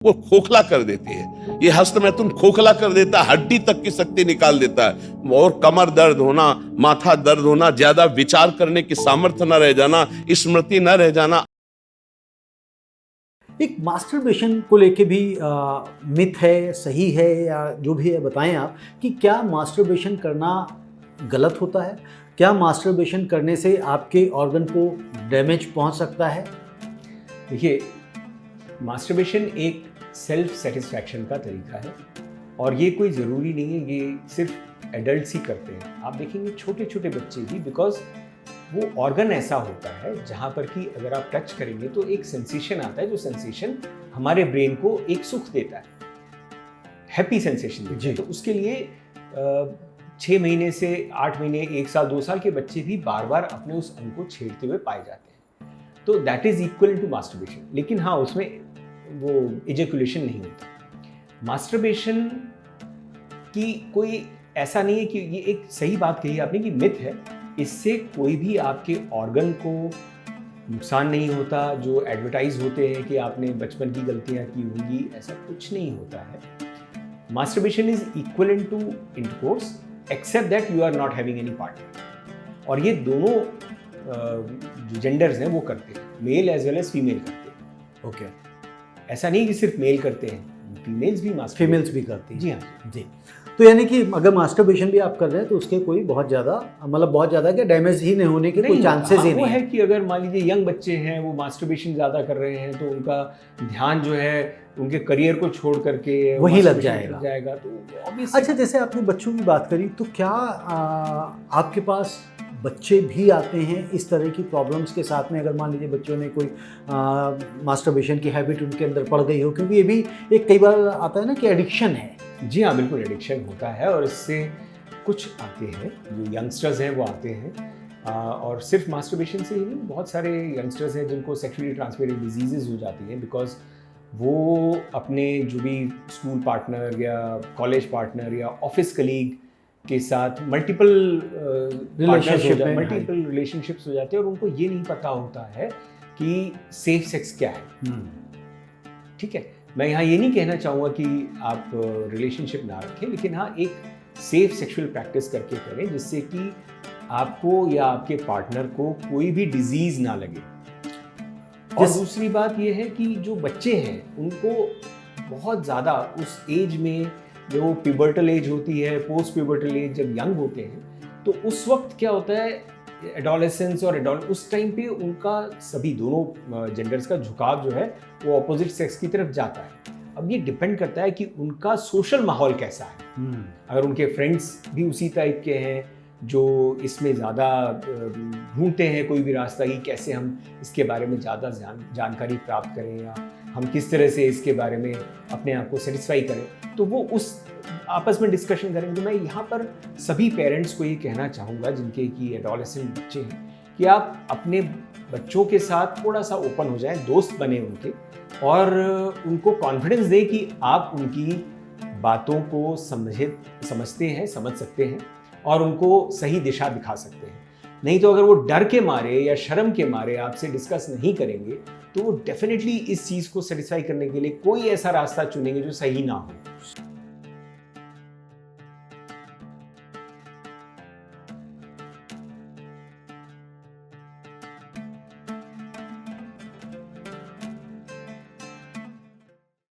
वो खोखला कर देती है। ये हस्तमैथुन खोखला कर देता है, हड्डी तक की शक्ति निकाल देता है। और कमर दर्द होना, माथा दर्द होना, ज्यादा विचार करने की सामर्थ्य न रह जाना, स्मृति न रह जाना। एक मास्टरबेशन को लेके भी मिथ है, सही है या जो भी है बताएं आप कि क्या मास्टरबेशन करना गलत होता है? क्या मास्टरबेशन करने से आपके ऑर्गन को डैमेज पहुंच सकता है? देखिए, मास्टरबेशन एक सेल्फ सेटिस्फैक्शन का तरीका है और ये कोई ज़रूरी नहीं है ये सिर्फ एडल्ट्स ही करते हैं। आप देखेंगे छोटे छोटे बच्चे भी, बिकॉज वो ऑर्गन ऐसा होता है जहाँ पर कि अगर आप टच करेंगे तो एक सेंसेशन आता है, जो सेंसेशन हमारे ब्रेन को एक सुख देता है, हैप्पी सेंसेशन देता है। तो उसके लिए 6 महीने से 8 महीने, 1 साल, 2 साल के बच्चे भी बार बार अपने उस अंग को छेड़ते हुए पाए जाते हैं। तो that is equal to masturbation. लेकिन हाँ, उसमें वो इजैकुलेशन नहीं होता। मास्टरबेशन की कोई ऐसा नहीं है कि ये एक सही बात कही आपने कि मिथ है, इससे कोई भी आपके ऑर्गन को नुकसान नहीं होता। जो एडवर्टाइज होते हैं कि आपने बचपन की गलतियां की होंगी, ऐसा कुछ नहीं होता है। Masturbation is equal to intercourse except that you are not having any partner. और ये दोनों जो जेंडर्स हैं वो करते हैं, male as well as female करते हैं। ओके, ऐसा नहीं कि सिर्फ मेल करते हैं, फीमेल्स भी करती हैं। जी हाँ जी। तो यानी कि अगर मास्टरबेशन भी आप कर रहे हैं तो उसके कोई बहुत ज़्यादा क्या डैमेज ही नहीं होने के कोई चांसेस ही नहीं है कि अगर मान लीजिए यंग बच्चे हैं, वो मास्टरबेशन ज़्यादा कर रहे हैं तो उनका ध्यान जो है उनके करियर को छोड़ करके वही लग जाएगा तो obviously। अच्छा, जैसे आपने बच्चों की बात करी, तो क्या आपके पास बच्चे भी आते हैं इस तरह की प्रॉब्लम्स के साथ में? अगर मान लीजिए बच्चों ने कोई मास्टरबेशन की हैबिट उनके अंदर पड़ गई हो, क्योंकि ये भी एक कई बार आता है ना कि एडिक्शन है। जी हाँ, बिल्कुल एडिक्शन होता है और इससे कुछ आते हैं, जो यंगस्टर्स हैं वो आते हैं। और सिर्फ मास्टरबेशन से ही नहीं, बहुत सारे यंगस्टर्स हैं जिनको सेक्सुअली ट्रांसमिटेड डिजीजेज हो जाती हैं, बिकॉज वो अपने जो भी स्कूल पार्टनर या कॉलेज पार्टनर या ऑफिस कलीग के साथ मल्टीपल रिलेशनशिप्स हो जाते हैं और उनको ये नहीं पता होता है कि सेफ सेक्स क्या है। ठीक है, मैं यहाँ ये नहीं कहना चाहूँगा कि आप रिलेशनशिप ना रखें, लेकिन हाँ, एक सेफ सेक्सुअल प्रैक्टिस करके करें जिससे कि आपको या आपके पार्टनर को कोई भी डिजीज ना लगे। और दूसरी बात ये है कि जो बच्चे हैं उनको बहुत ज़्यादा उस एज में, जो पिबर्टल एज होती है, पोस्ट पिबर्टल एज, जब यंग होते हैं तो उस वक्त क्या होता है, एडोलेसेंस और उस टाइम पे उनका सभी दोनों जेंडर्स का झुकाव जो है वो ऑपोजिट सेक्स की तरफ जाता है। अब ये डिपेंड करता है कि उनका सोशल माहौल कैसा है। अगर उनके फ्रेंड्स भी उसी टाइप के हैं जो इसमें ज़्यादा ढूंढते हैं कोई भी रास्ता कि कैसे हम इसके बारे में ज़्यादा जानकारी प्राप्त करें या हम किस तरह से इसके बारे में अपने आप को सेटिस्फाई करें, तो वो उस आपस में डिस्कशन करेंगे। मैं यहाँ पर सभी पेरेंट्स को ये कहना चाहूँगा जिनके कि एडोलेसेंट बच्चे हैं कि आप अपने बच्चों के साथ थोड़ा सा ओपन हो जाएं, दोस्त बने उनके, और उनको कॉन्फिडेंस दें कि आप उनकी बातों को समझते हैं, समझ सकते हैं और उनको सही दिशा दिखा सकते हैं। नहीं तो अगर वो डर के मारे या शर्म के मारे आपसे डिस्कस नहीं करेंगे तो वो डेफिनेटली इस चीज़ को सेटिस्फाई करने के लिए कोई ऐसा रास्ता चुनेंगे जो सही ना हो।